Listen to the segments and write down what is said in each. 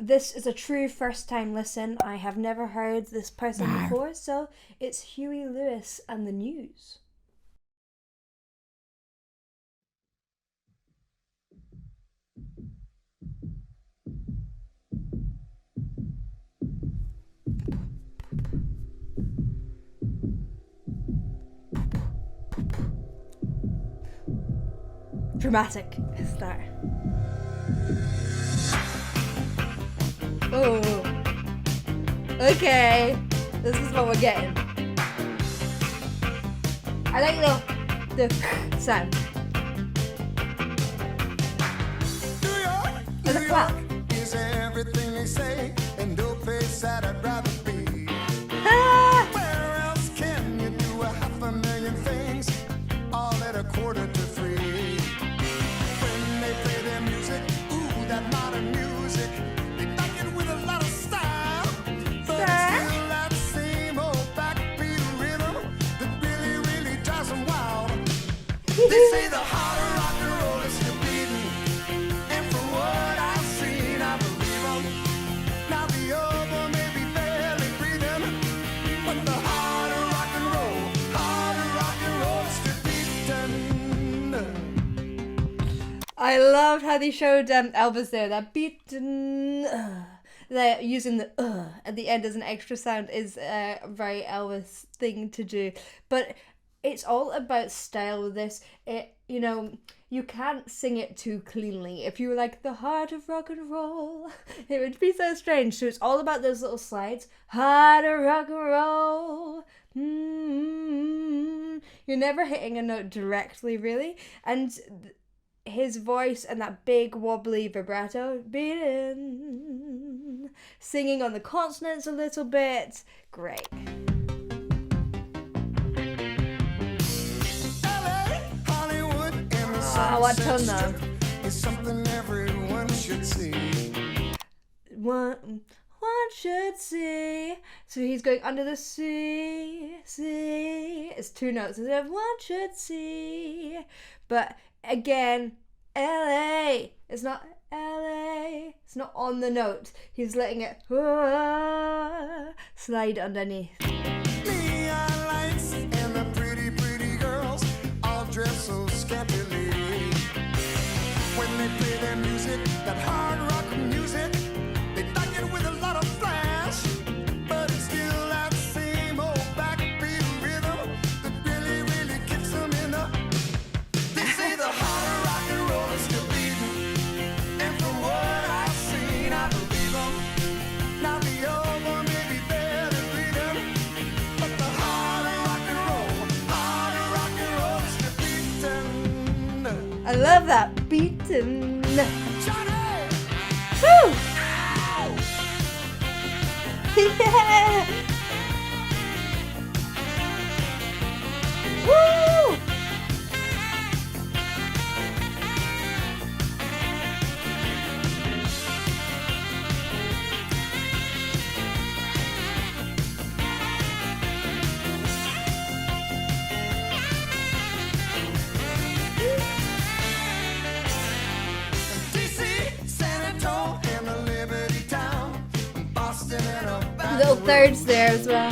this is a true first time listen. I have never heard this person before, so it's Huey Lewis and the News. Dramatic start. Oh, okay. This is what we're getting. I like the sound. New York is everything they say, and no place that I'd rather be. Where else can you do 500,000 things all at 2:45? When they play their music, ooh, that modern music, they back it with a lot of style, but it's still that same old backbeat rhythm that really, really drives them wild. They say the heart of rock and roll is still beating, and from what I've seen, I believe them. Now the other may be barely breathing, but the heart of rock and roll is still beating. I loved how they showed Elvis there. That beaten. They're using the at the end as an extra sound is a very Elvis thing to do. But it's all about style with this. You can't sing it too cleanly. If you were like the heart of rock and roll, it would be so strange. So it's all about those little slides. Heart of rock and roll. You're never hitting a note directly, really. And his voice and that big wobbly vibrato, beating, singing on the consonants a little bit. Great. What tone though? It's something everyone should see. One should see. So he's going under the sea. It's two notes instead of one should see. But again, LA. It's not LA. It's not on the note. He's letting it slide underneath. Neon lights and the pretty, pretty girls all dressed so scantily. When they play their music, that hard rock music, they back it with a lot of flash, but it's still that same old backbeat rhythm that really, really kicks them in the. They say the heart of rock and roll is still beating, and from what I've seen, I believe them. Now the old one may be barely breathing, but the heart of rock and roll is still beating. I love that beaten. Johnny! Woo! Yeah! Woo! Little thirds there as well.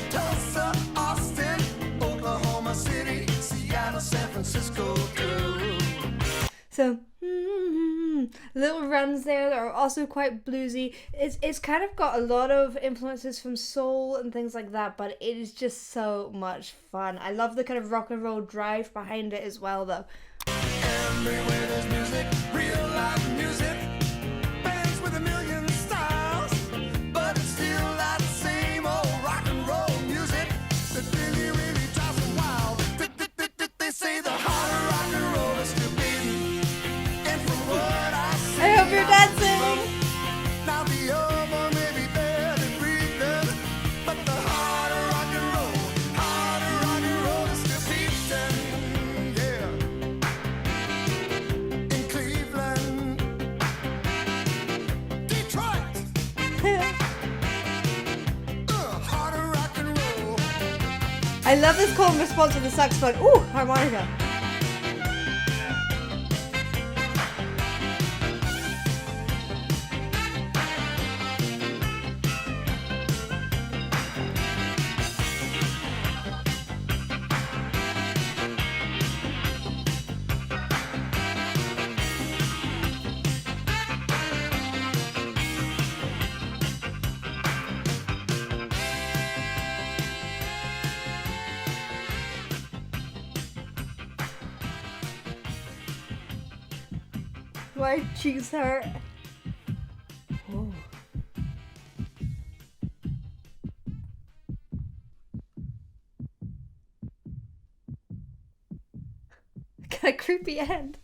Tulsa, Austin, Oklahoma City, Seattle, San Francisco too. So little runs there that are also quite bluesy. It's kind of got a lot of influences from soul and things like that, but it is just so much fun. I love the kind of rock and roll drive behind it as well, though. Everywhere there's music, real life music, bands with a million styles, but it's still that same old rock and roll music that really, really drives them wild. They say the heart of rock and roll is still beating, and from what I see, I hope you're dancing. now the other may be barely breathing, but the heart of rock and roll is still beating, yeah. In Cleveland, Detroit, heart of rock and roll. I love this call and response with the saxophone. Ooh, harmonica. My cheeks hurt. Oh. Kind of creepy end.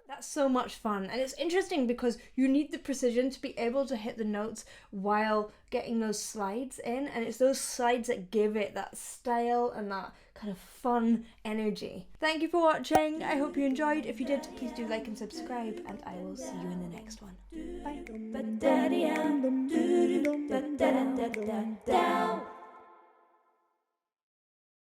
That's so much fun, and it's interesting because you need the precision to be able to hit the notes while getting those slides in, and it's those slides that give it that style and that kind of fun energy. Thank you for watching. I hope you enjoyed. If you did, please do like and subscribe, and I will see you in the next one. Bye.